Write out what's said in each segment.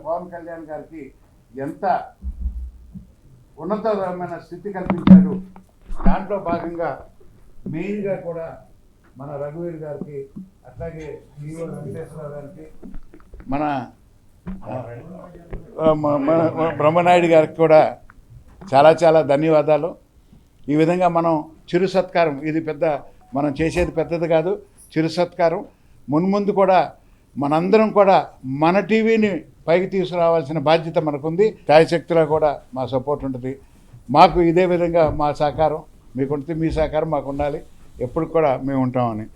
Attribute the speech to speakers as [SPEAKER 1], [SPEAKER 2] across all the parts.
[SPEAKER 1] పవన్ కళ్యాణ్ గారికి ఎంత ఉన్నతమైన స్థితి కల్పించాడు. దాంట్లో భాగంగా మెయిన్గా కూడా మన రఘువీర్ గారికి, అట్లాగే ఈవో వెంకటేశ్వరరావు గారికి, మన బ్రహ్మనాయుడు గారికి కూడా చాలా చాలా ధన్యవాదాలు. ఈ విధంగా మనం చిరు సత్కారం, ఇది పెద్ద మనం చేసేది పెద్దది కాదు, చిరు సత్కారం. మున్ముందు కూడా మనందరం కూడా మన టీవీని పైకి తీసుకురావాల్సిన బాధ్యత మనకుంది. శాయశక్తిలో కూడా మా సపోర్ట్ ఉంటుంది. మాకు ఇదే విధంగా మా సహకారం మీకుంటే, మీ సహకారం మాకు ఉండాలి. ఎప్పుడు కూడా మేము ఉంటామని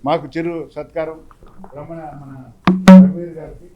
[SPEAKER 1] మాకు చిరు సత్కారం మన రఘువీర్ గారికి.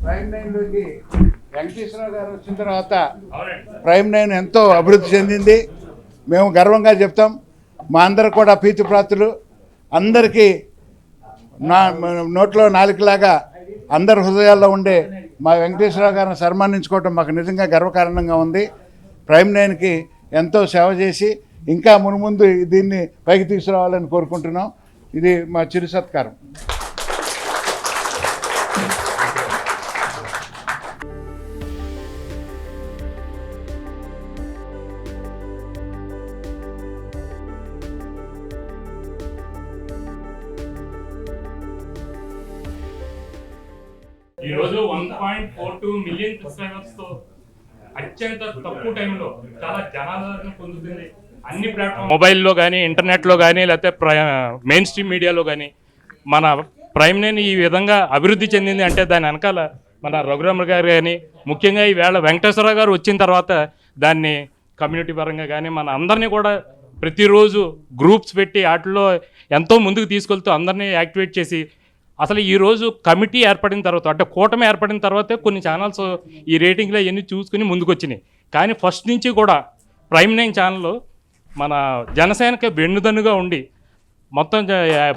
[SPEAKER 1] ప్రైమ్ 9లోకి వెంకటేశ్వరరావు గారు వచ్చిన తర్వాత ప్రైమ్ 9 ఎంతో అభివృద్ధి చెందింది. మేము గర్వంగా చెప్తాం. మా అందరు కూడా ప్రీతిప్రాతులు, అందరికీ నోట్లో నాలుకలాగా అందరి హృదయాల్లో ఉండే మా వెంకటేశ్వరరావు గారిని సన్మానించుకోవటం మాకు నిజంగా గర్వకారణంగా ఉంది. ప్రైమ్ 9కి ఎంతో సేవ చేసి ఇంకా మున్ముందు దీన్ని పైకి తీసుకురావాలని కోరుకుంటున్నాం. ఇది మా చిరు సత్కారం.
[SPEAKER 2] ఈరోజు 1.42 మిలియన్ సబ్స్క్రైబర్స్ తో అత్యంత తక్కువ టైంలో చాలా జనాదరణ పొందుతుంది. అన్ని ప్లాట్ఫామ్, మొబైల్లో కానీ, ఇంటర్నెట్లో కానీ, లేకపోతే మెయిన్ స్ట్రీమ్ మీడియాలో కానీ మన ప్రైమ్ 9 ఈ విధంగా అభివృద్ధి చెందింది అంటే దాని వెనకాల మన రఘురామ గారు కానీ, ముఖ్యంగా ఈవేళ వెంకటేశ్వరరావు గారు వచ్చిన తర్వాత దాన్ని కమ్యూనిటీ పరంగా కానీ మన అందరినీ కూడా ప్రతిరోజు గ్రూప్స్ పెట్టి వాటిల్లో ఎంతో ముందుకు తీసుకెళ్తూ అందరినీ యాక్టివేట్ చేసి అసలు ఈరోజు కమిటీ ఏర్పడిన తర్వాత, అంటే కూటమి ఏర్పడిన తర్వాతే కొన్ని ఛానల్స్ ఈ రేటింగ్లో ఇవన్నీ చూసుకుని ముందుకు వచ్చినాయి. కానీ ఫస్ట్ నుంచి కూడా ప్రైమ్ 9 ఛానల్ మన జనసేనకి వెన్నుదన్నుగా ఉండి మొత్తం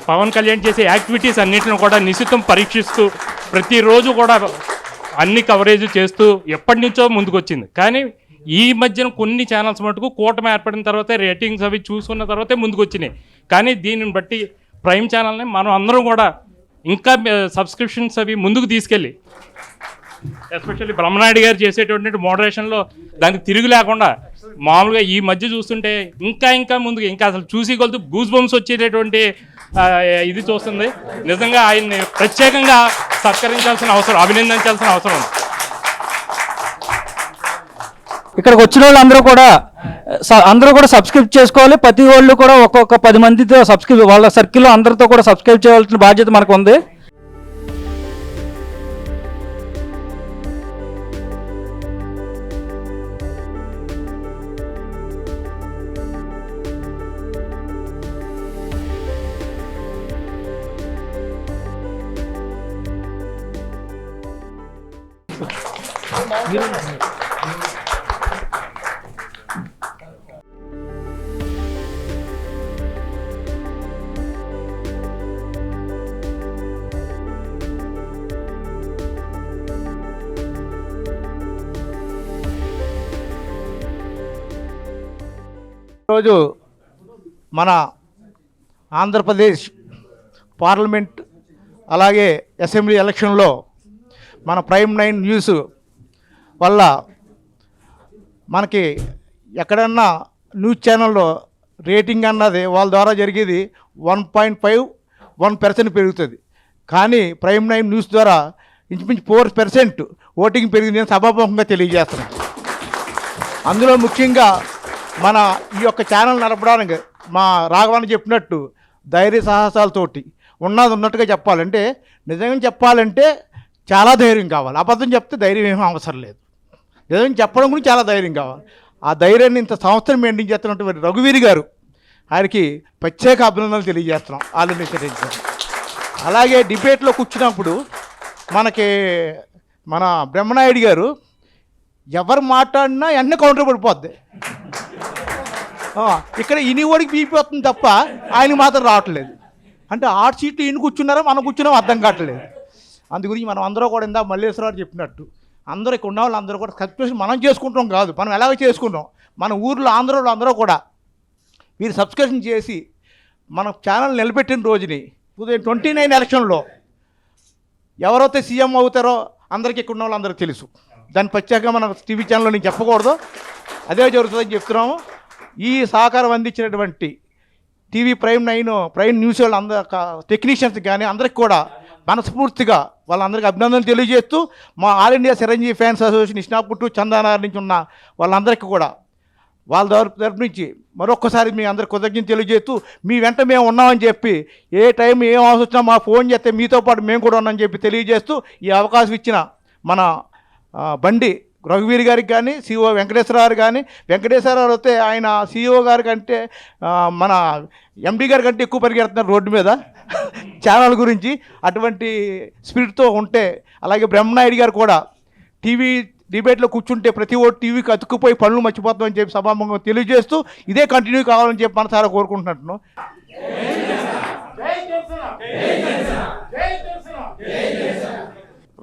[SPEAKER 2] పవన్ కళ్యాణ్ చేసే యాక్టివిటీస్ అన్నింటిని కూడా నిశితం పరీక్షిస్తూ ప్రతిరోజు కూడా అన్ని కవరేజ్ చేస్తూ ఎప్పటి నుంచో ముందుకు వచ్చింది. కానీ ఈ మధ్యన కొన్ని ఛానల్స్ మటుకు కూటమి ఏర్పడిన తర్వాతే రేటింగ్స్ అవి చూసుకున్న తర్వాతే ముందుకు వచ్చినాయి. కానీ దీనిని బట్టి ప్రైమ్ ఛానల్ని మనం అందరం కూడా ఇంకా సబ్స్క్రిప్షన్స్ అవి ముందుకు తీసుకెళ్ళి, ఎస్పెషల్లీ బ్రహ్మనాయుడు గారు చేసేటువంటి మోడరేషన్లో దానికి తిరిగి లేకుండా మామూలుగా ఈ మధ్య చూస్తుంటే ఇంకా ముందుకు ఇంకా అసలు చూసి కొలుతూ గూస్ బంప్స్ వచ్చేటటువంటి ఇది చూస్తుంది. నిజంగా ఆయన్ని ప్రత్యేకంగా సత్కరించాల్సిన అవసరం, అభినందించాల్సిన అవసరం ఉంది.
[SPEAKER 3] ఇక్కడికి వచ్చిన వాళ్ళు అందరూ కూడా సబ్స్క్రైబ్ చేసుకోవాలి. ప్రతి వాళ్ళు కూడా ఒక్కొక్క 10 మందితో సబ్స్క్రైబ్, వాళ్ళ సర్కిల్లో అందరితో కూడా సబ్స్క్రైబ్ చేయాల్సిన బాధ్యత మనకు ఉంది.
[SPEAKER 4] ఈరోజు మన ఆంధ్రప్రదేశ్ పార్లమెంట్ అలాగే అసెంబ్లీ ఎలక్షన్లో మన ప్రైమ్ 9 న్యూస్ వల్ల మనకి ఎక్కడన్నా న్యూస్ ఛానల్లో రేటింగ్ అన్నది వాళ్ళ ద్వారా జరిగేది 1.51% పెరుగుతుంది. కానీ ప్రైమ్ 9 న్యూస్ ద్వారా ఇంచుమించు 4% ఓటింగ్ పెరిగింది సభాముఖంగా తెలియజేస్తున్నాను. అందులో ముఖ్యంగా మన ఈ యొక్క ఛానల్ నడపడానికి మా రాఘవాన్ని చెప్పినట్టు ధైర్య సాహసాలతోటి ఉన్నట్టుగా చెప్పాలంటే, నిజంగా చెప్పాలంటే చాలా ధైర్యం కావాలి. అబద్ధం చెప్తే ధైర్యం ఏమీ అవసరం లేదు. నిజం చెప్పడం గురించి చాలా ధైర్యం కావాలి. ఆ ధైర్యాన్ని ఇంత సంవత్సరం మెయింటైన్ చేస్తున్నటువంటి రఘువీర్ గారు, ఆయనకి ప్రత్యేక అభినందనలు తెలియజేస్తున్నాం. All India television. అలాగే డిబేట్లో కూర్చున్నప్పుడు మనకి మన బ్రహ్మనాయుడు గారు ఎవరు మాట్లాడినా వెంటనే కౌంటర్ పడిపోద్ది. ఇక్కడ ఇనివాడికి బీపీ వస్తుంది తప్ప ఆయనకి మాత్రం రావట్లేదు. అంటే ఆ సీట్లు ఈయన కూర్చున్నారో మనం కూర్చున్నాం అర్థం కావట్లేదు. అందు గురించి మనం అందరూ కూడా ఇందా మల్లేశ్వరరావు చెప్పినట్టు అందరూ ఇక్కడ ఉన్న వాళ్ళు అందరూ కూడా సబ్స్క్రిప్షన్ మనం చేసుకుంటాం కాదు, మనం ఎలాగో చేసుకుంటాం. మన ఊర్లో ఆంధ్రలో అందరూ కూడా మీరు సబ్స్క్రిప్షన్ చేసి మన ఛానల్ నిలబెట్టిన రోజుని 29 ఎలక్షన్లో ఎవరైతే సీఎం అవుతారో అందరికీ ఇక్కడ ఉన్న వాళ్ళు అందరూ తెలుసు. దాని ప్రత్యేకంగా మన టీవీ ఛానల్లో నేను చెప్పకూడదు, అదే జరుగుతుందని చెప్తున్నాము. ఈ సహకారం అందించినటువంటి టీవీ ప్రైమ్ న్యూస్ వాళ్ళు అందరూ టెక్నీషియన్స్ కానీ అందరికి కూడా మనస్ఫూర్తిగా వాళ్ళందరికీ అభినందనలు తెలియజేస్తూ, మా all India Chiranjeevi fans association Isnapur Chandanagar నుంచి ఉన్న వాళ్ళందరికీ కూడా వాళ్ళ తరపు నుంచి మరొక్కసారి మీ అందరికి కృతజ్ఞత తెలియజేస్తూ, మీ వెంట మేము ఉన్నామని చెప్పి ఏ టైం ఏం అవసరం వచ్చినా మా ఫోన్ చేస్తే మీతో పాటు మేము కూడా ఉన్నామని చెప్పి తెలియజేస్తూ, ఈ అవకాశం ఇచ్చిన మన బండి రఘువీర్ గారికి కానీ, సిఓ వెంకటేశ్వరరావు కానీ, వెంకటేశ్వరరావు అయితే ఆయన సిఓ గారి కంటే మన ఎండి గారి కంటే ఎక్కువ పరిగెడుతున్నారు రోడ్డు మీద ఛానల్ గురించి. అటువంటి స్పిరిట్తో ఉంటే, అలాగే బ్రహ్మనాయుడు గారు కూడా టీవీ డిబేట్లో కూర్చుంటే ప్రతి ఓటు టీవీకి అతుక్కుపోయి పనులు మర్చిపోతామని చెప్పి సభాముఖంగా తెలియజేస్తూ, ఇదే కంటిన్యూ కావాలని చెప్పి మనసారా కోరుకుంటున్నట్టును.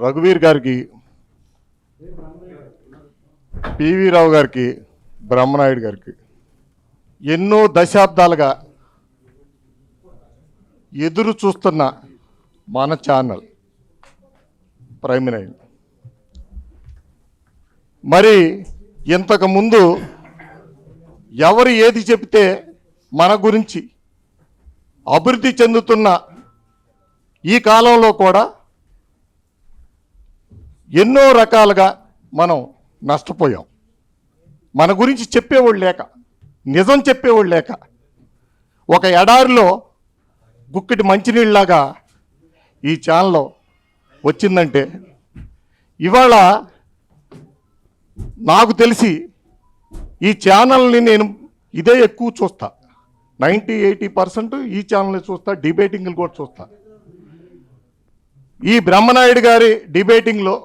[SPEAKER 5] రఘువీర్ గారికి, పివి రావు గారికి, బ్రహ్మనాయుడు గారికి ఎన్నో దశాబ్దాలుగా ఎదురు చూస్తున్న మన ఛానల్ ప్రైమ్ 9. మరి ఇంతకుముందు ఎవరు ఏది చెప్తే మన గురించి అభివృద్ధి చెందుతున్న ఈ కాలంలో కూడా ఎన్నో రకాలుగా మనం నష్టపోయాం. మన గురించి చెప్పేవాళ్ళు లేక, నిజం చెప్పేవాళ్ళు లేక, ఒక ఎడారిలో గుక్కిటి మంచినీళ్ళలాగా ఈ ఛానల్ వచ్చిందంటే, ఇవాళ నాకు తెలిసి ఈ ఛానల్ని నేను ఇదే ఎక్కువ చూస్తా. 90-80% ఈ ఛానల్ని చూస్తా, డిబేటింగ్లు కూడా చూస్తా. ఈ బ్రహ్మనాయుడు గారి డిబేటింగ్లో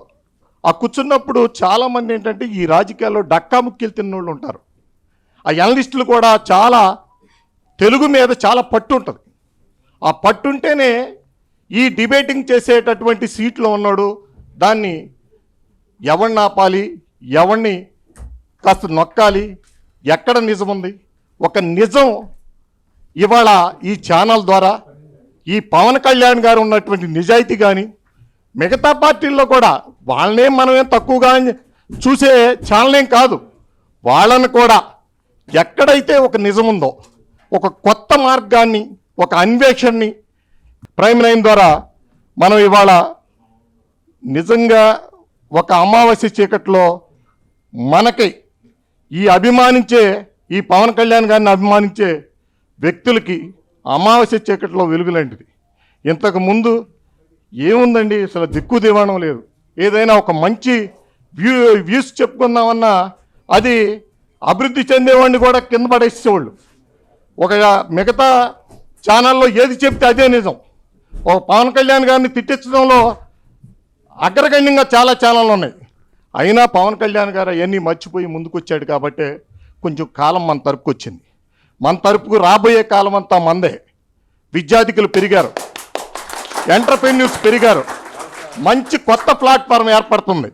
[SPEAKER 5] ఆ కూర్చున్నప్పుడు చాలామంది ఏంటంటే ఈ రాజకీయాల్లో డక్కా ముక్కీలు తిన్నోళ్ళు ఉంటారు. ఆ అనలిస్టులు కూడా చాలా తెలుగు మీద చాలా పట్టు ఉంటుంది. ఆ పట్టుంటేనే ఈ డిబేటింగ్ చేసేటటువంటి సీట్లో ఉన్నాడు దాన్ని ఎవరిని ఆపాలి, ఎవరిని కాస్త నొక్కాలి, ఎక్కడ నిజం ఉంది. ఒక నిజం ఇవాళ ఈ ఛానల్ ద్వారా ఈ పవన్ కళ్యాణ్ గారు ఉన్నటువంటి నిజాయితీ కానీ, మిగతా పార్టీల్లో కూడా వాళ్ళనేం మనమేం తక్కువగా చూసే ఛానల్ ఏం కాదు. వాళ్ళను కూడా ఎక్కడైతే ఒక నిజం ఉందో, ఒక కొత్త మార్గాన్ని, ఒక అన్వేషణని ప్రైమ్ 9 ద్వారా మనం ఇవాళ నిజంగా ఒక అమావాస్య చీకట్లో మనకి ఈ అభిమానించే, ఈ పవన్ కళ్యాణ్ గారిని అభిమానించే వ్యక్తులకి అమావాస్య చీకట్లో వెలుగులాంటిది. ఇంతకు ముందు ఏముందండి, అసలు దిక్కు దివాణం లేదు. ఏదైనా ఒక మంచి వ్యూస్ చెప్పుకుందామన్నా అది అభివృద్ధి చెందేవాడిని కూడా కింద పడేసేవాళ్ళు. ఒక మిగతా ఛానల్లో ఏది చెప్తే అదే నిజం. ఒక పవన్ కళ్యాణ్ గారిని తిట్టించడంలో అగ్రగణ్యంగా చాలా ఛానళ్ళు ఉన్నాయి. అయినా పవన్ కళ్యాణ్ గారు అవన్నీ మర్చిపోయి ముందుకు వచ్చాడు కాబట్టి కొంచెం కాలం మన తరపుకు వచ్చింది. మన తరపుకు రాబోయే కాలం అంతా మందే. విద్యార్థికులు పెరిగారు, ఎంటర్ప్రెన్యూర్స్ పెరిగారు, మంచి కొత్త ప్లాట్ఫారం ఏర్పడుతుంది.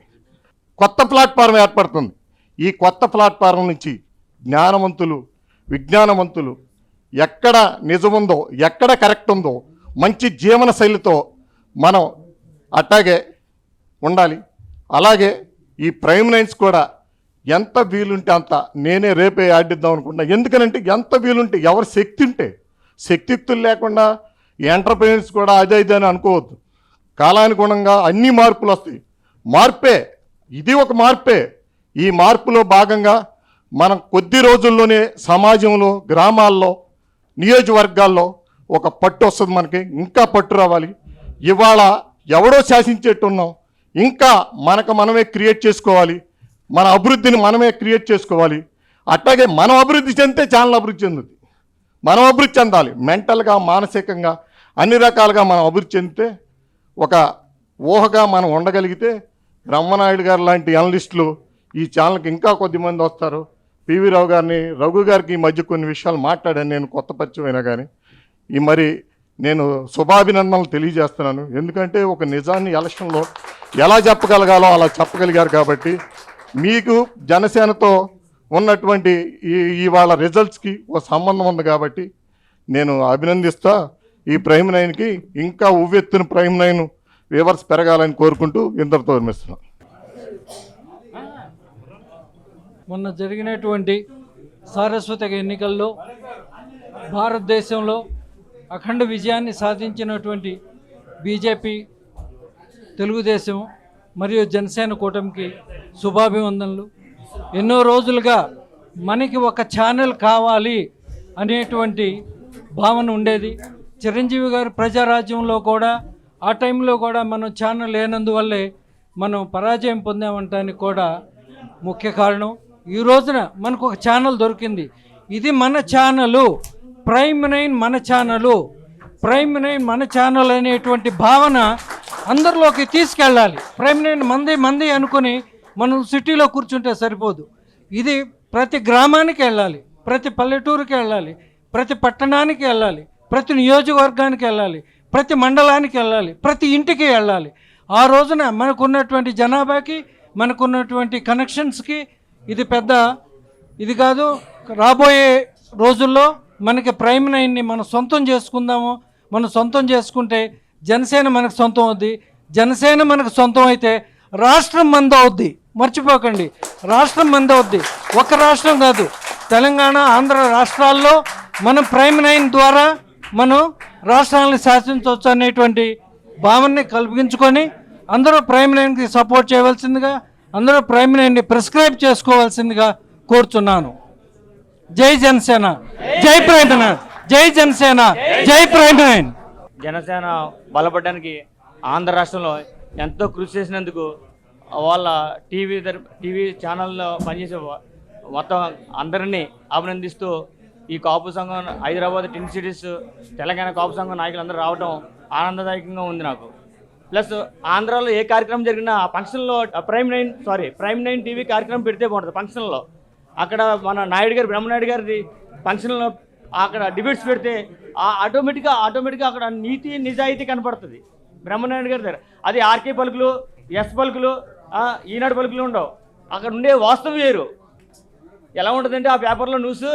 [SPEAKER 5] ఈ కొత్త ప్లాట్ఫారం నుంచి జ్ఞానవంతులు, విజ్ఞానవంతులు, ఎక్కడ నిజముందో, ఎక్కడ కరెక్ట్ ఉందో, మంచి జీవన శైలితో మనం అట్టాగే ఉండాలి. అలాగే ఈ ప్రైమ్ 9 కూడా ఎంత వీలుంటే అంత నేనే రేపే ఆడిద్దాం అనుకుంటున్నా. ఎందుకనంటే ఎంత వీలుంటే, ఎవరు శక్తి ఉంటే, శక్తియుక్తులు లేకుండా ఎంటర్ప్రెన్యూర్స్ కూడా అదే అని అనుకోవద్దు. కాలానుగుణంగా అన్ని మార్పులు వస్తాయి. మార్పే, ఇది ఒక మార్పే. ఈ మార్పులో భాగంగా మనం కొద్ది రోజుల్లోనే సమాజంలో, గ్రామాల్లో, నియోజకవర్గాల్లో ఒక పట్టు వస్తుంది. మనకి ఇంకా పట్టు రావాలి. ఇవాళ ఎవడో శాసించేట్టున్నాం, ఇంకా మనకు మనమే క్రియేట్ చేసుకోవాలి. మన అభివృద్ధిని మనమే క్రియేట్ చేసుకోవాలి. అట్లాగే మనం అభివృద్ధి చెందితే ఛానల్ అభివృద్ధి చెందుతుంది. మనం అభివృద్ధి చెందాలి, మెంటల్గా మానసికంగా అన్ని రకాలుగా మనం అభివృద్ధి చెందితే ఒక ఊహగా మనం ఉండగలిగితే బ్రహ్మనాయుడు గారు లాంటి అనలిస్టులు ఈ ఛానల్కి ఇంకా కొద్దిమంది వస్తారు. పివి రావు గారిని, రఘు గారికి ఈ మధ్య కొన్ని విషయాలు మాట్లాడాను నేను, కొత్త పరిచయం అయినా కానీ మరి నేను శుభాభినందనలు తెలియజేస్తున్నాను. ఎందుకంటే ఒక నిజాన్ని ఎలక్షన్లో ఎలా చెప్పగలగాలో అలా చెప్పగలిగారు. కాబట్టి మీకు జనసేనతో ఉన్నటువంటి ఇవాళ రిజల్ట్స్కి ఒక సంబంధం ఉంది. కాబట్టి నేను అభినందిస్తా. ఈ ప్రైమ్ నైన్కి ఇంకా ఉవ్వెత్తున ప్రైమ్ నైన్ వ్యూవర్స్ పెరగాలని కోరుకుంటూ ఇంతటితో విరమిస్తున్నాను.
[SPEAKER 6] మొన్న జరిగినటువంటి సారస్వత ఎన్నికల్లో భారతదేశంలో అఖండ విజయాన్ని సాధించినటువంటి బీజేపీ, తెలుగుదేశం మరియు జనసేన కూటమికి శుభాభివందనలు. ఎన్నో రోజులుగా మనకి ఒక ఛానల్ కావాలి అనేటువంటి భావన ఉండేది. చిరంజీవి గారి ప్రజారాజ్యంలో కూడా ఆ టైంలో కూడా మనం ఛానల్ లేనందువల్లే మనం పరాజయం పొందామంటానికి కూడా ముఖ్య కారణం. ఈ రోజున మనకు ఒక ఛానల్ దొరికింది. ఇది మన ఛానలు, ప్రైమ్ నైన్ మన ఛానలు, ప్రైమ్ నైన్ మన ఛానల్ అనేటువంటి భావన అందరిలోకి తీసుకెళ్ళాలి. ప్రైమ్ నైన్ మంది అనుకుని మనం సిటీలో కూర్చుంటే సరిపోదు. ఇది ప్రతి గ్రామానికి వెళ్ళాలి, ప్రతి పల్లెటూరుకి వెళ్ళాలి, ప్రతి పట్టణానికి వెళ్ళాలి, ప్రతి నియోజకవర్గానికి వెళ్ళాలి, ప్రతి మండలానికి వెళ్ళాలి, ప్రతి ఇంటికి వెళ్ళాలి. ఆ రోజున మనకున్నటువంటి జనాభాకి, మనకున్నటువంటి కనెక్షన్స్కి ఇది పెద్ద ఇది కాదు. రాబోయే రోజుల్లో మనకి ప్రైమ్ నైన్ని మనం సొంతం చేసుకుందాము. మనం సొంతం చేసుకుంటే జనసేన మనకు సొంతం అవుద్ది. జనసేన మనకు సొంతం అయితే రాష్ట్రం మంది అవుద్ది. మర్చిపోకండి, రాష్ట్రం మంది అవుద్ది. ఒక రాష్ట్రం కాదు, తెలంగాణ, ఆంధ్ర రాష్ట్రాల్లో మనం ప్రైమ్ నైన్ ద్వారా మనం రాష్ట్రాలను శాసించవచ్చు అనేటువంటి భావనని కల్పించుకొని అందరూ ప్రైమ్ నైన్కి సపోర్ట్ చేయవలసిందిగా, అందరూ ప్రైమ్ నైన్ని ప్రిస్క్రైబ్ చేసుకోవాల్సిందిగా కోరుచున్నాను. జై జనసేన, జై ప్రైమ్ నైన్, జై జనసేన, జై ప్రైమ్ నైన్.
[SPEAKER 7] జనసేన బలపడడానికి ఆంధ్ర రాష్ట్రంలో ఎంతో కృషి చేసినందుకు వాళ్ళ టీవీ ఛానల్లో పనిచేసే మొత్తం అందరినీ అభినందిస్తూ ఈ కాపు సంఘం, హైదరాబాద్ టిన్ సిటీస్, తెలంగాణ కాపు సంఘం నాయకులు అందరూ రావడం ఆనందదాయకంగా ఉంది నాకు. ప్లస్ ఆంధ్రాలో ఏ కార్యక్రమం జరిగినా ఆ ఫంక్షన్లో ప్రైమ్ నైన్ టీవీ కార్యక్రమం పెడితే బాగుంటుంది. ఫంక్షన్లో అక్కడ మన బ్రహ్మనాయుడు గారి ఫంక్షన్లో అక్కడ డిబేట్స్ పెడితే ఆటోమేటిక్గా అక్కడ నీతి నిజాయితీ కనపడుతుంది బ్రహ్మనాయుడు గారి దగ్గర. అది ఆర్కే పలుకులు, ఎస్ పలుకులు, ఈనాడు పలుకులు ఉండవు. అక్కడ ఉండే వాస్తవం వేరు. ఎలా ఉంటుందంటే ఆ పేపర్లో న్యూస్,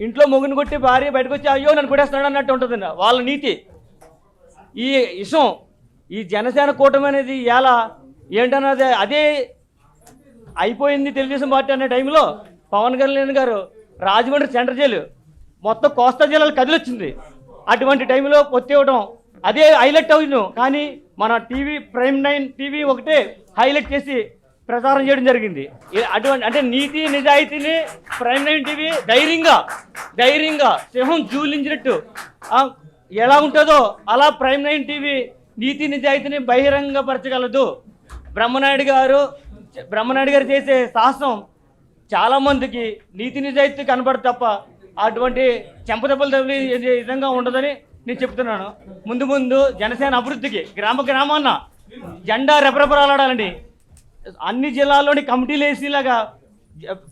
[SPEAKER 7] ఇంట్లో మొగుని కొట్టి భార్య బయటకు వచ్చి అయ్యో నన్ను కొట్టేస్తున్నాడు అన్నట్టు ఉంటుందండి వాళ్ళ నీతి. ఈ విషయం ఈ జనసేన కూటమి అనేది ఎలా ఏంటన్నది అదే అయిపోయింది. తెలుగుదేశం పార్టీ అనే టైంలో పవన్ కళ్యాణ్ గారు రాజమండ్రి సెంట్రల్ జైలు మొత్తం కోస్తా జిల్లాలు కదిలొచ్చింది. అటువంటి టైంలో పొత్తి ఇవ్వడం అదే హైలైట్ అవును. కానీ మన ప్రైమ్ నైన్ టీవీ ఒకటే హైలైట్ చేసి ప్రచారం చేయడం జరిగింది. అటువంటి అంటే నీతి నిజాయితీని ప్రైమ్ నైన్ టీవీ ధైర్యంగా సింహం జూలించినట్టు ఎలా ఉంటుందో అలా ప్రైమ్ నైన్ టీవీ నీతి నిజాయితీని బహిరంగపరచగలదు. బ్రహ్మనాయుడు గారు చేసే సాహసం చాలామందికి నీతి నిజాయితీ కనబడదు తప్ప అటువంటి చెంపదెబ్బలు తగిలి విధంగా ఉండదని నేను చెప్తున్నాను. ముందు జనసేన అభివృద్ధికి గ్రామాన్న జెండా రెపరెపరాలాడాలండి. అన్ని జిల్లాల్లోని కమిటీలు వేసేలాగా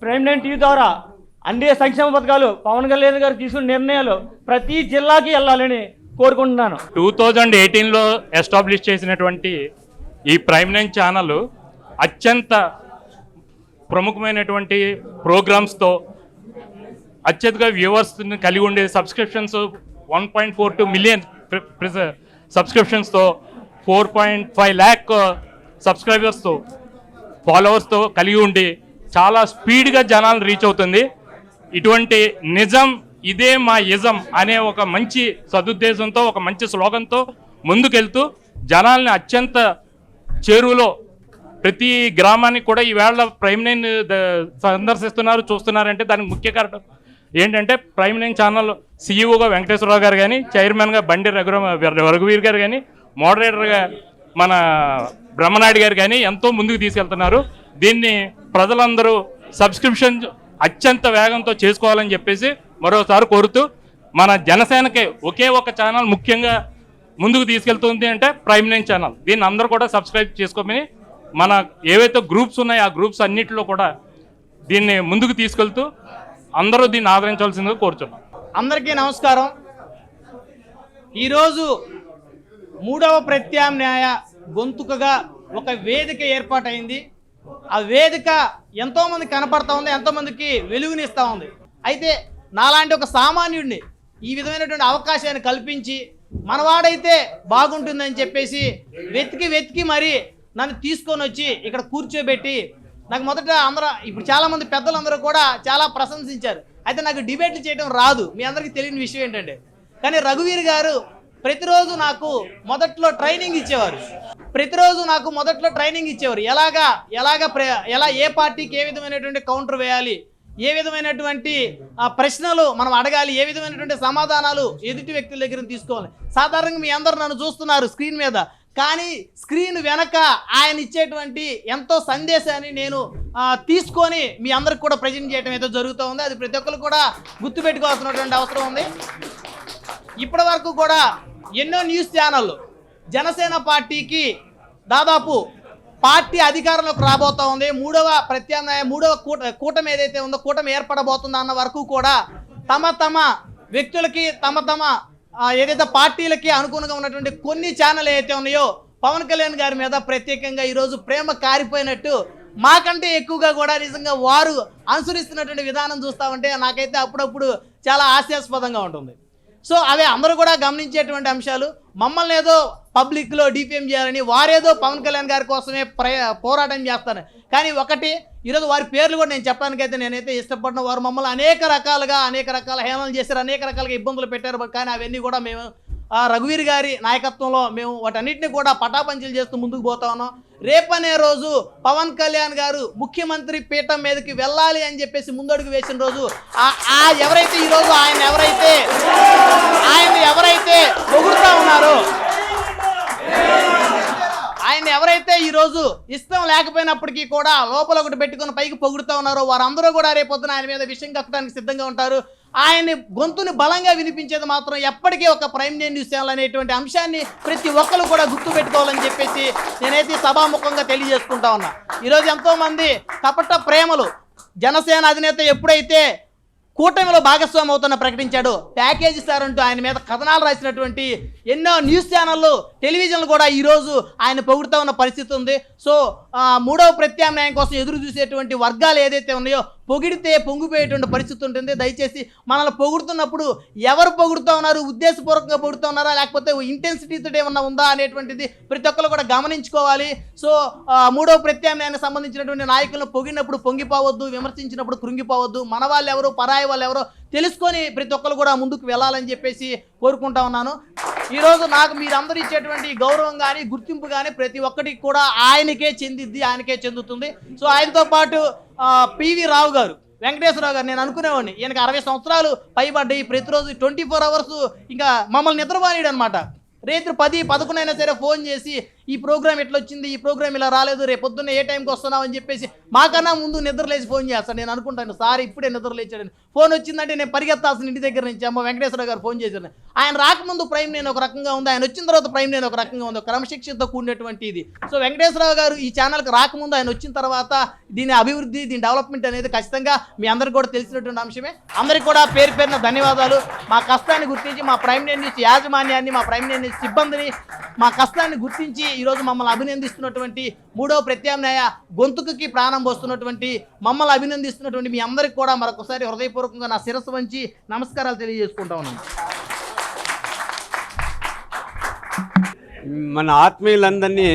[SPEAKER 7] ప్రైమ్ నైన్ టీవీ ద్వారా అన్ని సంక్షేమ పథకాలు పవన్ కళ్యాణ్ గారు తీసుకున్న నిర్ణయాలు ప్రతి జిల్లాకి వెళ్ళాలని కోరుకుంటున్నాను.
[SPEAKER 2] 2018లో ఎస్టాబ్లిష్ చేసినటువంటి ఈ ప్రైమ్ నైన్ ఛానల్ అత్యంత ప్రముఖమైనటువంటి ప్రోగ్రామ్స్తో అత్యధిక వ్యూవర్స్ని కలిగి ఉండే సబ్స్క్రిప్షన్స్ 1.42 మిలియన్ సబ్స్క్రిప్షన్స్తో 4.5 lakh సబ్స్క్రైబర్స్తో ఫాలోవర్స్తో కలిగి ఉండి చాలా స్పీడ్గా జనాలను రీచ్ అవుతుంది. ఇటువంటి నిజం ఇదే మా ఇజం అనే ఒక మంచి సదుద్దేశంతో, ఒక మంచి స్లోగన్తో ముందుకెళ్తూ జనాల్ని అత్యంత చేరువలో ప్రతి గ్రామానికి కూడా ఈవేళ ప్రైమ్ నైన్ సందర్శిస్తున్నారు, చూస్తున్నారంటే దానికి ముఖ్య కారణం ఏంటంటే ప్రైమ్ నైన్ ఛానల్ సీఈఓగా వెంకటేశ్వరరావు గారు కానీ, చైర్మన్గా బండి రఘువీర్ గారు కానీ, మోడరేటర్గా మన బ్రహ్మనాయుడు గారు కానీ ఎంతో ముందుకు తీసుకెళ్తున్నారు. దీన్ని ప్రజలందరూ సబ్స్క్రిప్షన్ అత్యంత వేగంతో చేసుకోవాలని చెప్పేసి మరోసారి కోరుతూ, మన జనసేనకి ఒకే ఒక ఛానల్ ముఖ్యంగా ముందుకు తీసుకెళ్తుంది అంటే ప్రైమ్ 9 ఛానల్. దీన్ని అందరూ కూడా సబ్స్క్రైబ్ చేసుకోమని, మన ఏవైతే గ్రూప్స్ ఉన్నాయో ఆ గ్రూప్స్ అన్నిటిలో కూడా దీన్ని ముందుకు తీసుకెళ్తూ అందరూ దీన్ని ఆదరించాల్సిందిగా కోరుచున్నాం.
[SPEAKER 8] అందరికీ నమస్కారం. ఈరోజు 3వ ప్రత్యామ్నాయ గొంతుకగా ఒక వేదిక ఏర్పాటైంది. ఆ వేదిక ఎంతోమంది కనపడతా ఉంది, ఎంతోమందికి వెలుగునిస్తూ ఉంది. అయితే నాలాంటి ఒక సామాన్యుడిని ఈ విధమైనటువంటి అవకాశాన్ని కల్పించి మనవాడైతే బాగుంటుందని చెప్పేసి వెతికి మరీ నన్ను తీసుకొని వచ్చి ఇక్కడ కూర్చోబెట్టి, నాకు మొదట ఇప్పుడు చాలామంది పెద్దలందరూ కూడా చాలా ప్రశంసించారు. అయితే నాకు డిబేట్లు చేయడం రాదు, మీ అందరికీ తెలియని విషయం ఏంటంటే. కానీ రఘువీర్ గారు ప్రతిరోజు నాకు మొదట్లో ట్రైనింగ్ ఇచ్చేవారు. ఎలా ఏ పార్టీకి ఏ విధమైనటువంటి కౌంటర్ వేయాలి, ఏ విధమైనటువంటి ప్రశ్నలు మనం అడగాలి, ఏ విధమైనటువంటి సమాధానాలు ఎదుటి వ్యక్తుల దగ్గర తీసుకోవాలి. సాధారణంగా మీ అందరూ నన్ను చూస్తున్నారు స్క్రీన్ మీద, కానీ స్క్రీన్ వెనక ఆయన ఇచ్చేటువంటి ఎంతో సందేశాన్ని నేను తీసుకొని మీ అందరికి కూడా ప్రజెంట్ చేయడం అయితే జరుగుతూ ఉంది. అది ప్రతి ఒక్కరు కూడా గుర్తుపెట్టుకోవాల్సినటువంటి అవసరం ఉంది. ఇప్పటి వరకు కూడా ఎన్నో న్యూస్ ఛానళ్ళు జనసేన పార్టీకి దాదాపు పార్టీ అధికారంలోకి రాబోతూ ఉంది, 3వ ప్రత్యామ్నాయ 3వ కూటమి ఏదైతే ఉందో కూటమి ఏర్పడబోతుందో అన్న వరకు కూడా తమ వ్యక్తులకి తమ ఏదైతే పార్టీలకి అనుగుణంగా ఉన్నటువంటి కొన్ని ఛానల్ ఏదైతే ఉన్నాయో పవన్ కళ్యాణ్ గారి మీద ప్రత్యేకంగా ఈరోజు ప్రేమ కారిపోయినట్టు మాకంటే ఎక్కువగా కూడా నిజంగా వారు అనుసరిస్తున్నటువంటి విధానం చూస్తూ ఉంటే నాకైతే అప్పుడప్పుడు చాలా హాస్యాస్పదంగా ఉంటుంది. సో అవి అందరూ కూడా గమనించేటువంటి అంశాలు. మమ్మల్ని ఏదో పబ్లిక్లో డిఫేమ్ చేయాలని, వారేదో పవన్ కళ్యాణ్ గారి కోసమే పోరాటం చేస్తారు. కానీ ఒకటి, ఈరోజు వారి పేర్లు కూడా నేను చెప్పడానికైతే నేనైతే ఇష్టపడిన, వారు మమ్మల్ని అనేక రకాల హేళనలు చేశారు, అనేక రకాలుగా ఇబ్బందులు పెట్టారు. కానీ అవన్నీ కూడా మేము రఘువీర్ గారి నాయకత్వంలో మేము వాటన్నిటిని కూడా పటాపంచలు చేస్తూ ముందుకు పోతా ఉన్నాం. రేపనే రోజు పవన్ కళ్యాణ్ గారు ముఖ్యమంత్రి పీఠం మీదకి వెళ్ళాలి అని చెప్పేసి ముందడుగు వేసిన రోజు ఎవరైతే ఈరోజు ఆయన ఎవరైతే పొగుడుతూ ఉన్నారో, ఆయన ఎవరైతే ఈరోజు ఇష్టం లేకపోయినప్పటికీ కూడా లోపల ఒకటి పెట్టుకుని పైకి పొగుడుతూ ఉన్నారో వారందరూ కూడా రేపొద్దున ఆయన మీద విషయం కక్కడానికి సిద్ధంగా ఉంటారు. ఆయన గొంతుని బలంగా వినిపించేది మాత్రం ఎప్పటికీ ఒక ప్రైమ్ 9 న్యూస్ ఛానల్ అనేటువంటి అంశాన్ని ప్రతి ఒక్కరు కూడా గుర్తుపెట్టుకోవాలని చెప్పేసి నేనైతే సభాముఖంగా తెలియజేసుకుంటా ఉన్నా. ఈరోజు ఎంతోమంది కపట ప్రేమలు, జనసేన అధినేత ఎప్పుడైతే కూటమిలో భాగస్వామి అవుతున్న ప్రకటించాడు, ప్యాకేజీ సార్ అంటూ ఆయన మీద కథనాలు రాసినటువంటి ఎన్నో న్యూస్ ఛానళ్ళు, టెలివిజన్లు కూడా ఈరోజు ఆయన పొగుడుతూ ఉన్న పరిస్థితి ఉంది. సో 3వ ప్రత్యామ్నాయం కోసం ఎదురు చూసేటువంటి వర్గాలు ఏదైతే ఉన్నాయో పొగిడితే పొంగిపోయేటువంటి పరిస్థితి ఉంటుంది. దయచేసి మనల్ని పొగుడుతున్నప్పుడు ఎవరు పొగుడుతూ ఉన్నారు, ఉద్దేశపూర్వకంగా పొగుడుతూ ఉన్నారా లేకపోతే ఇంటెన్సిటీతో ఏమన్నా ఉందా అనేటువంటిది ప్రతి ఒక్కరు కూడా గమనించుకోవాలి. సో 3వ ప్రత్యామ్నాయానికి సంబంధించినటువంటి నాయకులను పొగిడినప్పుడు పొంగిపోవద్దు, విమర్శించినప్పుడు కృంగిపోవద్దు. మన వాళ్ళు ఎవరు, పరాయి వాళ్ళు ఎవరో తెలుసుకొని ప్రతి ఒక్కరు కూడా ముందుకు వెళ్ళాలని చెప్పేసి కోరుకుంటా ఉన్నాను. ఈరోజు నాకు మీరందరూ ఇచ్చేటువంటి గౌరవం కానీ గుర్తింపు కానీ ప్రతి ఒక్కటికి కూడా ఆయనకే చెందుతుంది. సో ఆయనతో పాటు పివి రావు గారు, వెంకటేశ్వరరావు గారు, నేను అనుకునేవాడిని ఈయనకి 60 సంవత్సరాలు పైబడ్డాయి, ప్రతిరోజు 24 అవర్స్ ఇంకా మమ్మల్ని నిద్రపోనీడు అనమాట. రేత్రి 10-11 అయినా సరే ఫోన్ చేసి ఈ ప్రోగ్రామ్ ఎట్లా వచ్చింది, ఈ ప్రోగ్రామ్ ఇలా రాలేదు, రేపు పొద్దున్న ఏ టైంకి వస్తున్నావు అని చెప్పేసి మాకన్నా ముందు నిద్రలేసి ఫోన్ చేస్తాను. నేను అనుకుంటాను సార్ ఇప్పుడే నిద్రలేచాడని. ఫోన్ వచ్చిందంటే నేను పరిగెత్తాల్సిన ఇంటి దగ్గర నుంచి అమ్మ వెంకటేశ్వర గారు ఫోన్ చేశాను. ఆయన రాకముందు ప్రైమ్ 9 ఒక రకంగా ఉంది, ఆయన వచ్చిన తర్వాత ప్రైమ్ 9 ఒక రకంగా ఉంది, క్రమశిక్షణతో కూడినటువంటి ఇది. సో వెంకటేశ్వరరావు గారు ఈ ఛానల్కి రాకముందు, ఆయన వచ్చిన తర్వాత దీని అభివృద్ధి, దీని డెవలప్మెంట్ అనేది ఖచ్చితంగా మీ అందరికీ కూడా తెలిసినటువంటి అంశమే. అందరికీ కూడా పేరున ధన్యవాదాలు. మా కష్టాన్ని గుర్తించి మా ప్రైమ్ 9 న్యూస్ యాజమాన్యాన్ని, మా ప్రైమ్ 9 న్యూస్ సిబ్బందిని మా కష్టాన్ని గుర్తించి ఈరోజు మమ్మల్ని అభినందిస్తున్నటువంటి 3వ ప్రత్యామ్నాయ గొంతుకుకి ప్రాణం పోస్తున్నటువంటి మమ్మల్ని అభినందిస్తున్నటువంటి మీ అందరికీ కూడా మరొకసారి హృదయపూర్వకంగా నా శిరస్సు వంచి నమస్కారాలు తెలియజేసుకుంటా ఉన్నాను.
[SPEAKER 9] మన ఆత్మీయులందరినీ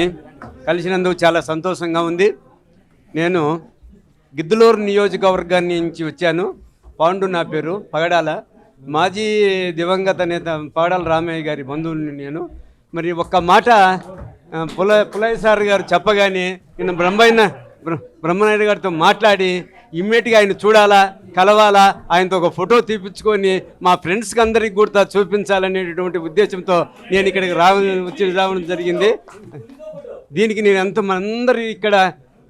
[SPEAKER 9] కలిసినందుకు చాలా సంతోషంగా ఉంది. నేను గిద్దలూరు నియోజకవర్గాన్ని నుంచి వచ్చాను. పాండు నా పేరు, పగడాల. మాజీ దివంగత నేత పగడాల రామయ్య గారి బంధువుని నేను. మరి ఒక్క మాట పులయ్య సార్ గారు చెప్పగానే నేను బ్రహ్మనాయుడు గారితో మాట్లాడి ఇమ్మీడియట్గా ఆయన చూడాలా, కలవాలా, ఆయనతో ఒక ఫోటో తీపించుకొని మా ఫ్రెండ్స్కి అందరికీ కూడా చూపించాలనేటటువంటి ఉద్దేశంతో నేను ఇక్కడికి రావడం జరిగింది. దీనికి నేను మనందరూ ఇక్కడ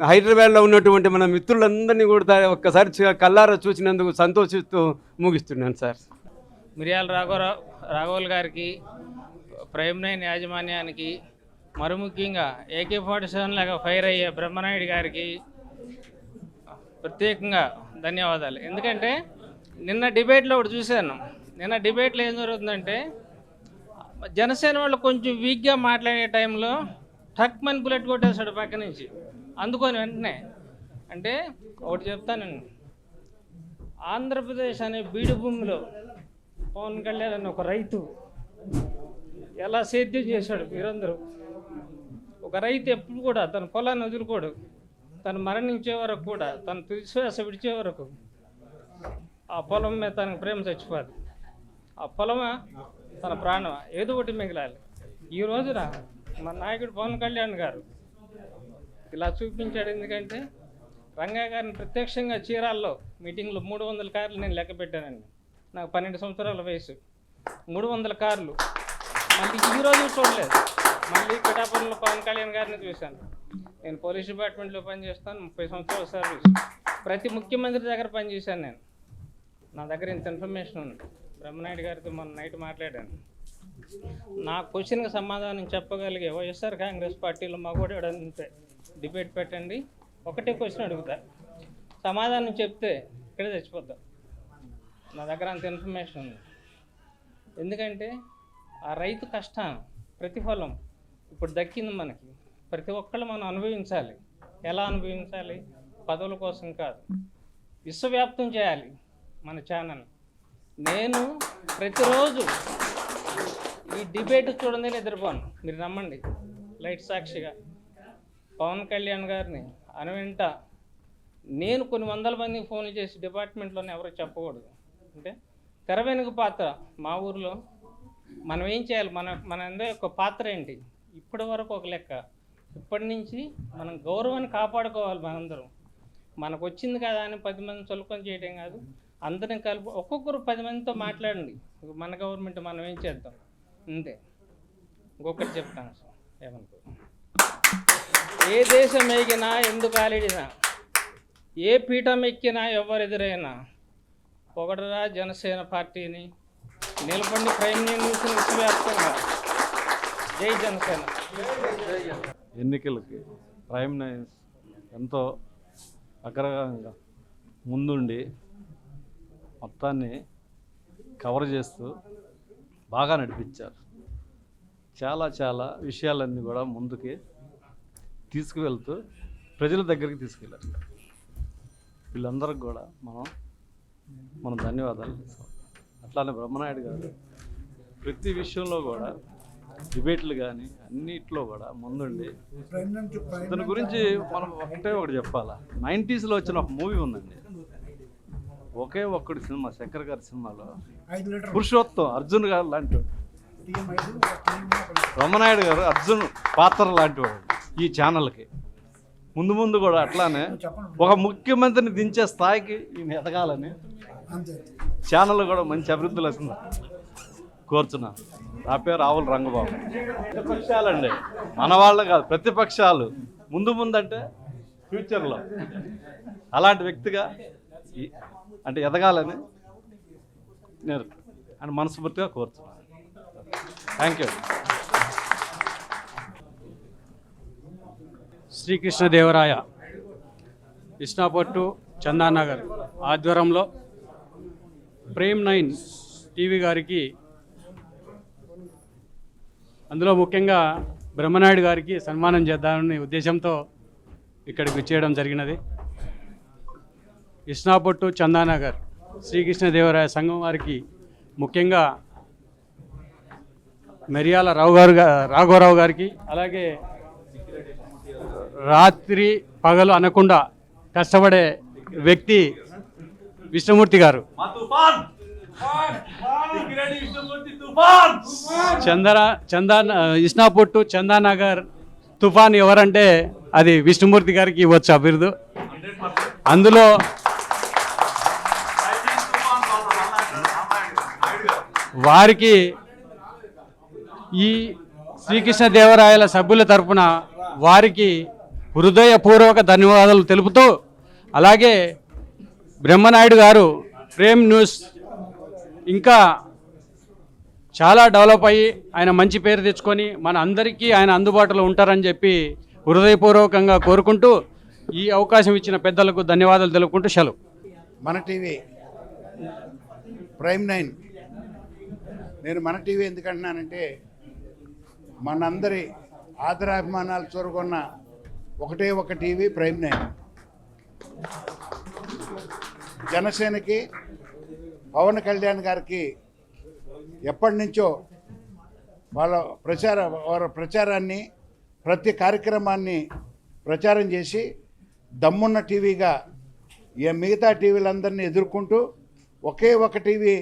[SPEAKER 9] హైదరాబాద్లో ఉన్నటువంటి మన మిత్రులందరినీ కూడా ఒక్కసారి కల్లారా చూసినందుకు సంతోషిస్తూ ముగిస్తున్నాను సార్.
[SPEAKER 10] మిరియాల రాఘవులు గారికి, ప్రైమ్ 9 యాజమాన్యానికి, మరి ముఖ్యంగా AK-47 లాగా ఫైర్ అయ్యే బ్రహ్మనాయుడు గారికి ప్రత్యేకంగా ధన్యవాదాలు. ఎందుకంటే నిన్న డిబేట్లో ఒకటి చూశాను. నిన్న డిబేట్లో ఏం జరుగుతుందంటే జనసేన వాళ్ళు కొంచెం వీక్గా మాట్లాడే టైంలో టక్మని బుల్లెట్ కొట్టేశాడు పక్క నుంచి. అందుకొని వెంటనే అంటే ఒకటి చెప్తానండి, ఆంధ్రప్రదేశ్ అనే బీడు భూమిలో పవన్ కళ్యాణ్ అనే ఒక రైతు ఎలా సేద్యం చేశాడు మీరందరూ. ఒక రైతు ఎప్పుడు కూడా తన పొలాన్ని వదులుకోడు, తను మరణించే వరకు కూడా, తన తుదిశ్వాస విడిచే వరకు ఆ పొలం మీద తనకు ప్రేమ చచ్చిపోదు. ఆ పొలమా తన ప్రాణమా ఏదో ఒకటి మిగలాలి. ఈ రోజున మన నాయకుడు పవన్ కళ్యాణ్ గారు ఇలా చూపించాడు. ఎందుకంటే రంగా గారిని ప్రత్యక్షంగా చీరాల్లో మీటింగ్లో 300 కార్లు నేను లెక్క పెట్టానండి. నాకు 12 సంవత్సరాల వయసు, 300 కార్లు. మళ్ళీ ఈరోజు చూడలేదు. మళ్ళీ పిఠాపురంలో పవన్ కళ్యాణ్ గారిని చూశాను. నేను పోలీస్ డిపార్ట్మెంట్లో పనిచేస్తాను, 30 సంవత్సరాల సర్వీస్. ప్రతి ముఖ్యమంత్రి దగ్గర పనిచేశాను నేను. నా దగ్గర ఇంత ఇన్ఫర్మేషన్ ఉంది. బ్రహ్మనాయుడు గారితో మొన్న నైట్ మాట్లాడాను. నా క్వశ్చన్కి సమాధానం చెప్పగలిగే వైఎస్ఆర్ కాంగ్రెస్ పార్టీలో మగోడాడు అంతే. డిబేట్ పెట్టండి, ఒకటే క్వశ్చన్ అడుగుతా, సమాధానం చెప్తే ఇక్కడే చచ్చిపోద్దాం. నా దగ్గర అంత ఇన్ఫర్మేషన్ ఉంది. ఎందుకంటే ఆ రైతు కష్టం ప్రతిఫలం ఇప్పుడు దక్కింది మనకి. ప్రతి ఒక్కళ్ళు మనం అనుభవించాలి. ఎలా అనుభవించాలి? పదవుల కోసం కాదు, విశ్వవ్యాప్తం చేయాలి మన ఛానల్. నేను ప్రతిరోజు ఈ డిబేట్ చూడండి నిద్రపోను, మీరు నమ్మండి. లైట్ సాక్షిగా పవన్ కళ్యాణ్ గారిని వెంట నేను కొన్ని వందల మందికి ఫోన్లు చేసి డిపార్ట్మెంట్లోనే ఎవరో చెప్పకూడదు. అంటే తెర వెనుక పాత్ర మా ఊరిలో మనం ఏం చేయాలి, మన అందరి యొక్క పాత్ర ఏంటి, ఇప్పటి వరకు ఒక లెక్క. ఇప్పటి నుంచి మనం గౌరవాన్ని కాపాడుకోవాలి. మనందరం మనకు వచ్చింది కదా అని 10 మంది చొలుకొని చేయడం కాదు, అందరం కలిపి ఒక్కొక్కరు 10 మందితో మాట్లాడండి. మన గవర్నమెంట్ మనం ఏం చేద్దాం అంతే. ఇంకొకటి చెప్తాను సార్, ఏమనుకో, ఏ దేశం ఎగినా, ఎందుకు ఆలిడినా, ఏ పీఠం ఎక్కినా, ఎవరెదురైనా పొగడరా జనసేన పార్టీని, నిలబడి ప్రైమ్ న్యూస్ విశ్వవ్యాప్తంగా. జై జనసేన.
[SPEAKER 11] ఎన్నికలకి ప్రైమ్ 9 ఎంతో అగ్రగంగా ముందుండి మొత్తాన్ని కవర్ చేస్తూ బాగా నడిపించారు. చాలా విషయాలన్నీ కూడా ముందుకి తీసుకువెళ్తూ ప్రజల దగ్గరికి తీసుకెళ్ళారు. వీళ్ళందరికీ కూడా మనం ధన్యవాదాలు తీసుకోవాలి. అట్లానే బ్రహ్మనాయుడు గారు ప్రతి విషయంలో కూడా డిబేట్లు కానీ అన్నిట్లో కూడా ముందుండి దాని గురించి మనం ఒకటి చెప్పాలా. 90sలో వచ్చిన ఒక మూవీ ఉందండి, ఒకే ఒక్కడి సినిమా, శంకర్ గారి సినిమాలో పురుషోత్తం అర్జున్ గారు లాంటి బ్రహ్మనాయుడు గారు అర్జున్ పాత్ర లాంటి వాడు ఈ ఛానల్కి. ముందు కూడా అట్లానే ఒక ముఖ్యమంత్రిని దించే స్థాయికి ఈయన ఎదగాలని ఛానల్ కూడా మంచి అభివృద్ధి వస్తుంది కోరుచున్నాను. నా పేరు ఆవుల రంగబాబు. ప్రతిపక్షాలండి మన వాళ్ళు కాదు, ప్రతిపక్షాలు ముందంటే ఫ్యూచర్లో అలాంటి వ్యక్తిగా అంటే ఎదగాలని నేను అని మనస్ఫూర్తిగా కోరుతున్నాను. Thank you.
[SPEAKER 12] శ్రీకృష్ణదేవరాయ ఇస్నాపట్టు చందానగర్ ఆధ్వర్యంలో ప్రైమ్ 9 టీవీ గారికి, అందులో ముఖ్యంగా బ్రహ్మనాయుడు గారికి సన్మానం చేద్దామనే ఉద్దేశంతో ఇక్కడికి వచ్చేయడం జరిగినది. ఇస్నాపట్టు చందానగర్ శ్రీకృష్ణదేవరాయ సంఘం వారికి ముఖ్యంగా మిరియాల రాఘవరావు గారికి, అలాగే రాత్రి పగలు అనకుండా కష్టపడే వ్యక్తి విష్ణుమూర్తి గారు, ఇస్నాపట్టు చందానగర్ తుఫాన్ ఎవరంటే అది విష్ణుమూర్తి గారికి ఇవ్వచ్చు ఆ బిరుదు. అందులో వారికి ఈ శ్రీకృష్ణదేవరాయల సభ్యుల తరఫున వారికి హృదయపూర్వక ధన్యవాదాలు తెలుపుతూ, అలాగే బ్రహ్మనాయుడు గారు ప్రేమ్ న్యూస్ ఇంకా చాలా డెవలప్ అయ్యి ఆయన మంచి పేరు తెచ్చుకొని మన అందరికీ ఆయన అందుబాటులో ఉంటారని చెప్పి హృదయపూర్వకంగా కోరుకుంటూ, ఈ అవకాశం ఇచ్చిన పెద్దలకు ధన్యవాదాలు తెలుపుకుంటూ సెలవు.
[SPEAKER 1] మన టీవీ ప్రైమ్ 9, నేను మన టీవీ ఎందుకంటున్నానంటే మనందరి ఆదరాభిమానాలు చూరగొన్న ఒకటే ఒక టీవీ ప్రైమ్ 9. జనసేనకి పవన్ కళ్యాణ్ గారికి ఎప్పటి నుంచో వాళ్ళ ప్రచారాన్ని, ప్రతి కార్యక్రమాన్ని ప్రచారం చేసి దమ్మున్న టీవీగా మిగతా టీవీలందరినీ ఎదుర్కొంటూ ఒకే ఒక టీవీ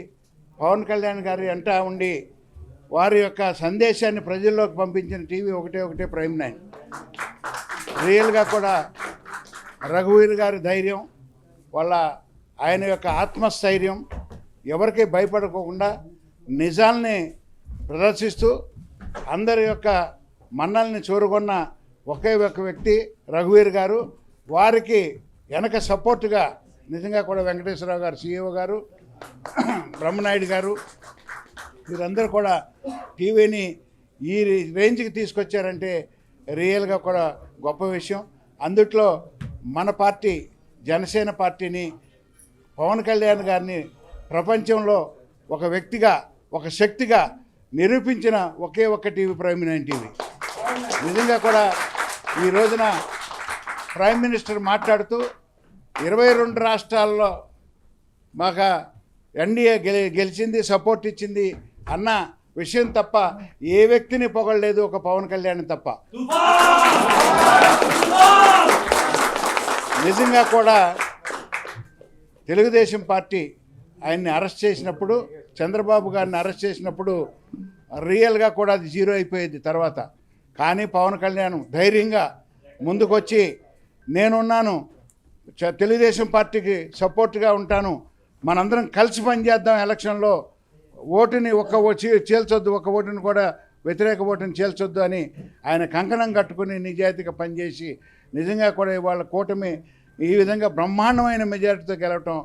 [SPEAKER 1] పవన్ కళ్యాణ్ గారి అంటా ఉండి వారి యొక్క సందేశాన్ని ప్రజల్లోకి పంపించిన టీవీ ఒకటే ప్రైమ్ 9. రియల్గా కూడా రఘువీర్ గారి ధైర్యం, ఆయన యొక్క ఆత్మస్థైర్యం, ఎవరికి భయపడకుండా నిజాల్ని ప్రదర్శిస్తూ అందరి యొక్క మన్నల్ని చూరుకున్న ఒకే ఒక వ్యక్తి రఘువీర్ గారు. వారికి వెనక సపోర్టుగా నిజంగా కూడా వెంకటేశ్వరరావు గారు, CEO గారు, బ్రహ్మనాయుడు గారు, వీరందరూ కూడా టీవీని ఈ రేంజ్కి తీసుకొచ్చారంటే రియల్గా కూడా గొప్ప విషయం. అందుట్లో మన పార్టీ జనసేన పార్టీని, పవన్ కళ్యాణ్ గారిని ప్రపంచంలో ఒక వ్యక్తిగా, ఒక శక్తిగా నిరూపించిన ఒకే ఒక్క టీవీ ప్రైమ్ 9 టీవీ. నిజంగా కూడా ఈ రోజున ప్రైమ్ మినిస్టర్ మాట్లాడుతూ 22 రాష్ట్రాల్లో మాకు ఎన్డీఏ గెలిచింది, సపోర్ట్ ఇచ్చింది అన్న విషయం తప్ప ఏ వ్యక్తిని పొగడలేదు, ఒక పవన్ కళ్యాణ్ తప్ప. నిజంగా కూడా తెలుగుదేశం పార్టీ ఆయన్ని అరెస్ట్ చేసినప్పుడు, చంద్రబాబు గారిని అరెస్ట్ చేసినప్పుడు రియల్గా కూడా అది జీరో అయిపోయేది తర్వాత. కానీ పవన్ కళ్యాణ్ ధైర్యంగా ముందుకొచ్చి నేనున్నాను, తెలుగుదేశం పార్టీకి సపోర్ట్గా ఉంటాను, మనందరం కలిసి పనిచేద్దాం, ఎలక్షన్లో ఓటుని చీల్చొద్దు, ఒక ఓటుని కూడా వ్యతిరేక ఓటుని చీల్చొద్దు అని ఆయన కంకణం కట్టుకుని నిజాయితీగా పనిచేసి నిజంగా కూడా ఇవాళ కూటమి ఈ విధంగా బ్రహ్మాండమైన మెజారిటీతో గెలవటం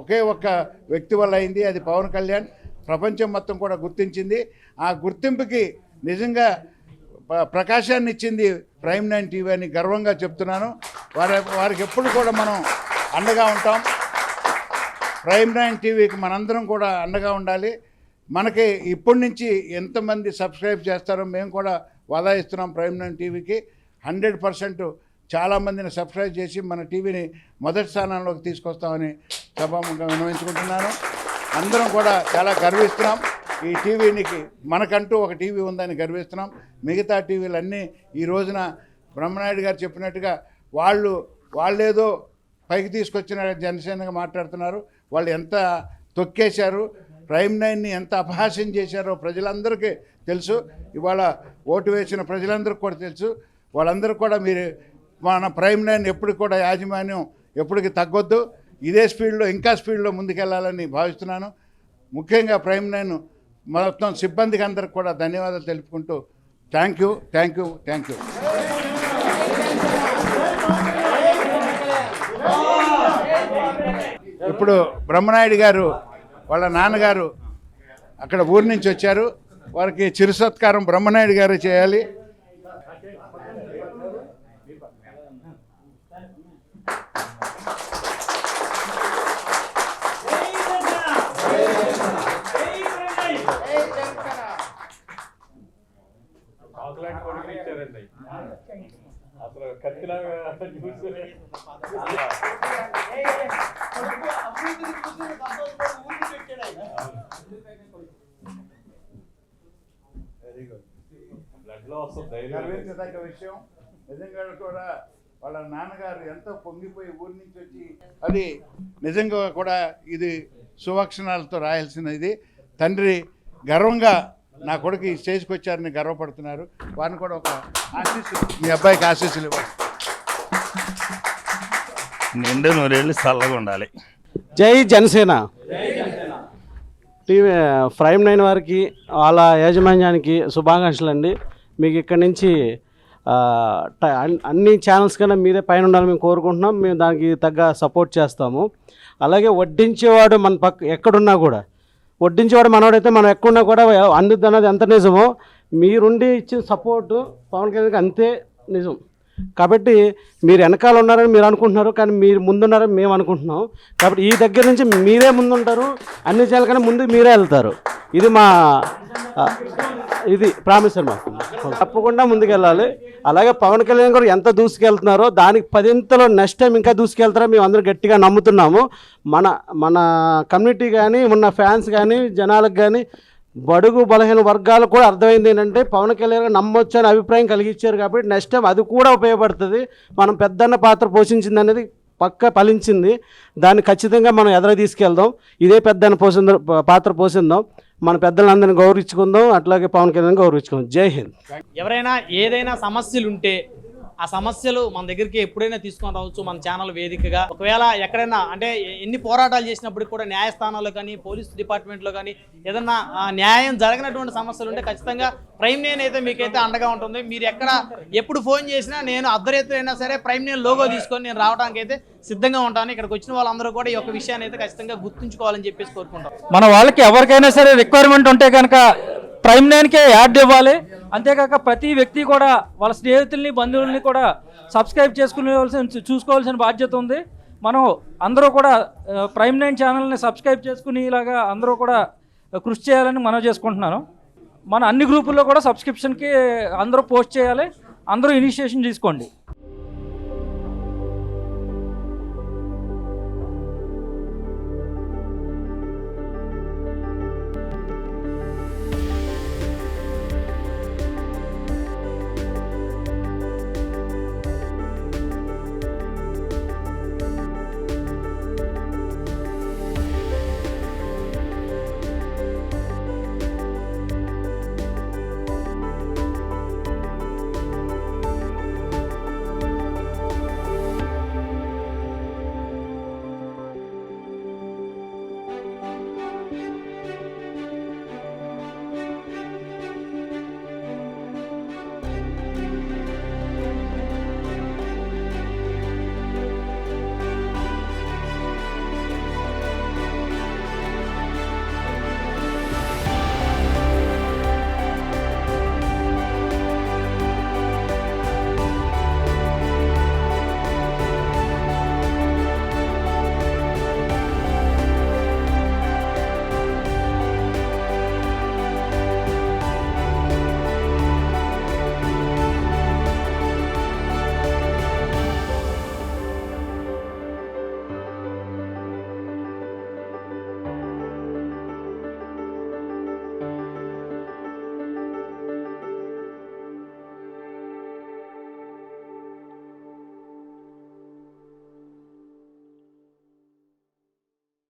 [SPEAKER 1] ఒకే ఒక్క వ్యక్తి వల్ల అయింది. అది పవన్ కళ్యాణ్. ప్రపంచం మొత్తం కూడా గుర్తించింది. ఆ గుర్తింపుకి నిజంగా ప్రకాశాన్ని ఇచ్చింది ప్రైమ్ 9 టీవీ అని గర్వంగా చెప్తున్నాను. వారికి ఎప్పుడు కూడా మనం అండగా ఉంటాం. ప్రైమ్ 9 టీవీకి మనందరం కూడా అండగా ఉండాలి. మనకి ఇప్పటి నుంచి ఎంతమంది సబ్స్క్రైబ్ చేస్తారో మేము కూడా వాదా ఇస్తున్నాం ప్రైమ్ 9 టీవీకి. 100% చాలామందిని సబ్స్క్రైబ్ చేసి మన టీవీని మొదటి స్థానంలోకి తీసుకొస్తామని సభాముఖంగా విన్నవించుకుంటున్నాను. అందరం కూడా చాలా గర్విస్తున్నాం. ఈ టీవీనికి మనకంటూ ఒక టీవీ ఉందని గర్విస్తున్నాం. మిగతా టీవీలన్నీ ఈ రోజున బ్రహ్మనాయుడు గారు చెప్పినట్టుగా వాళ్ళేదో పైకి తీసుకొచ్చిన జనసేనగా మాట్లాడుతున్నారు. వాళ్ళు ఎంత తొక్కేశారు, ప్రైమ్ 9ని ఎంత అపహాస్యం చేశారో ప్రజలందరికీ తెలుసు. ఇవాళ ఓటు వేసిన ప్రజలందరికీ కూడా తెలుసు. వాళ్ళందరూ కూడా మీరు మన ప్రైమ్ 9 ఎప్పుడు కూడా యాజమాన్యం ఎప్పటికీ తగ్గొద్దు, ఇదే స్పీడ్లో ఇంకా స్పీడ్లో ముందుకెళ్లాలని భావిస్తున్నాను. ముఖ్యంగా ప్రైమ్ 9 మొత్తం సిబ్బందికి అందరికి కూడా ధన్యవాదాలు తెలుపుకుంటూ థ్యాంక్ యూ. ఇప్పుడు బ్రహ్మనాయుడు గారు వాళ్ళ నాన్నగారు అక్కడ ఊరి నుంచి వచ్చారు. వారికి చిరు సత్కారం బ్రహ్మనాయుడు గారు చేయాలి. గర్వించదగ్గ విషయం. నిజంగా కూడా వాళ్ళ నాన్నగారు ఎంతో పొంగిపోయి ఊరి నుంచి వచ్చి అది నిజంగా కూడా ఇది సువక్షణాలతో రాయాల్సినది. తండ్రి గర్వంగా నా కొడుకు ఈ స్టేజ్కి వచ్చారని గర్వపడుతున్నారు. వారిని కూడా ఒక ఆశీస్సులు, మీ అబ్బాయికి ఆశీస్సులు ఇవ్వాలి.
[SPEAKER 13] నిండు నూరేళ్ళు చల్లగా ఉండాలి.
[SPEAKER 12] జై జనసేన. టీవీ ప్రైమ్ 9 వారికి వాళ్ళ యాజమాన్యానికి శుభాకాంక్షలు అండి. మీకు ఇక్కడి నుంచి అన్ని ఛానల్స్ కన్నా మీరే పైన ఉండాలని మేము కోరుకుంటున్నాం. మేము దానికి తగ్గ సపోర్ట్ చేస్తాము. అలాగే వడ్డించేవాడు మన పక్క ఎక్కడున్నా కూడా, వడ్డించేవాడు మనవాడైతే మనం ఎక్కడున్నా కూడా అందుద్ది అన్నది ఎంత నిజమో మీరుండి ఇచ్చిన సపోర్టు పవన్ కళ్యాణ్కి అంతే నిజం. కాబట్టి మీరు వెనకాల ఉన్నారని మీరు అనుకుంటున్నారు, కానీ మీరు ముందున్నారని మేము అనుకుంటున్నాం. కాబట్టి ఈ దగ్గర నుంచి మీరే ముందుంటారు, అన్ని ఛానల్ కన్నా ముందు మీరే వెళ్తారు. ఇది మా ఇది ప్రామిస్ అన్నమాట. తప్పకుండా ముందుకెళ్ళాలి. అలాగే పవన్ కళ్యాణ్ గారు ఎంత దూసుకెళ్తున్నారో దానికి 10ంతలో నెక్స్ట్ టైం ఇంకా దూసుకెళ్తారో మేము అందరూ గట్టిగా నమ్ముతున్నాము. మన కమ్యూనిటీ కానీ ఉన్న ఫ్యాన్స్ కానీ జనాలకు కానీ బడుగు బలహీన వర్గాలు కూడా అర్థమైంది ఏంటంటే పవన్ కళ్యాణ్ గారు నమ్మొచ్చు అనే అభిప్రాయం కలిగించారు. కాబట్టి నెక్స్ట్ టైం అది కూడా ఉపయోగపడుతుంది. మనం పెద్దన్న పాత్ర పోషించింది అనేది పక్క ఫలించింది. దాన్ని ఖచ్చితంగా మనం ఎదురు తీసుకెళ్దాం. ఇదే పెద్దన్న పాత్ర పోషిద్దాం. మన పెద్దలందరినీ గౌరవించుకుందాం, అట్లాగే పవన్ కళ్యాణ్ గౌరవించుకుందాం. జై హింద్.
[SPEAKER 8] ఎవరైనా ఏదైనా సమస్యలు ఉంటే ఆ సమస్యలు మన దగ్గరికి ఎప్పుడైనా తీసుకొని రావచ్చు మన ఛానల్ వేదికగా. ఒకవేళ ఎక్కడైనా అంటే ఎన్ని పోరాటాలు చేసినప్పటికి కూడా న్యాయస్థానాల్లో కానీ పోలీస్ డిపార్ట్మెంట్లో కానీ ఏదన్నా న్యాయం జరగనటువంటి సమస్యలు ఉంటే ఖచ్చితంగా ప్రైమ్ నైన్ అయితే మీకైతే అండగా ఉంటుంది. మీరు ఎక్కడ ఎప్పుడు ఫోన్ చేసినా నేను అర్ధరాత్రి అయినా సరే ప్రైమ్ నైన్ లోగో తీసుకొని నేను రావడానికి అయితే సిద్ధంగా ఉంటాను. ఇక్కడికి వచ్చిన వాళ్ళందరూ కూడా ఈ యొక్క విషయాన్ని అయితే ఖచ్చితంగా గుర్తుంచుకోవాలని చెప్పేసి కోరుకుంటాం.
[SPEAKER 3] మన వాళ్ళకి ఎవరికైనా సరే రిక్వైర్మెంట్ ఉంటే కనుక ప్రైమ్ నైన్కే యాడ్ ఇవ్వాలి. అంతేకాక ప్రతి వ్యక్తి కూడా వాళ్ళ స్నేహితుల్ని బంధువుల్ని కూడా సబ్స్క్రైబ్ చూసుకోవాల్సిన బాధ్యత ఉంది. మనం అందరూ కూడా ప్రైమ్ నైన్ ఛానల్ని సబ్స్క్రైబ్ చేసుకునేలాగా అందరూ కూడా కృషి చేయాలని మనం చేసుకుంటున్నాను. మన అన్ని గ్రూపుల్లో కూడా సబ్స్క్రిప్షన్కి అందరూ పోస్ట్ చేయాలి. అందరూ ఇనిషియేషన్ తీసుకోండి.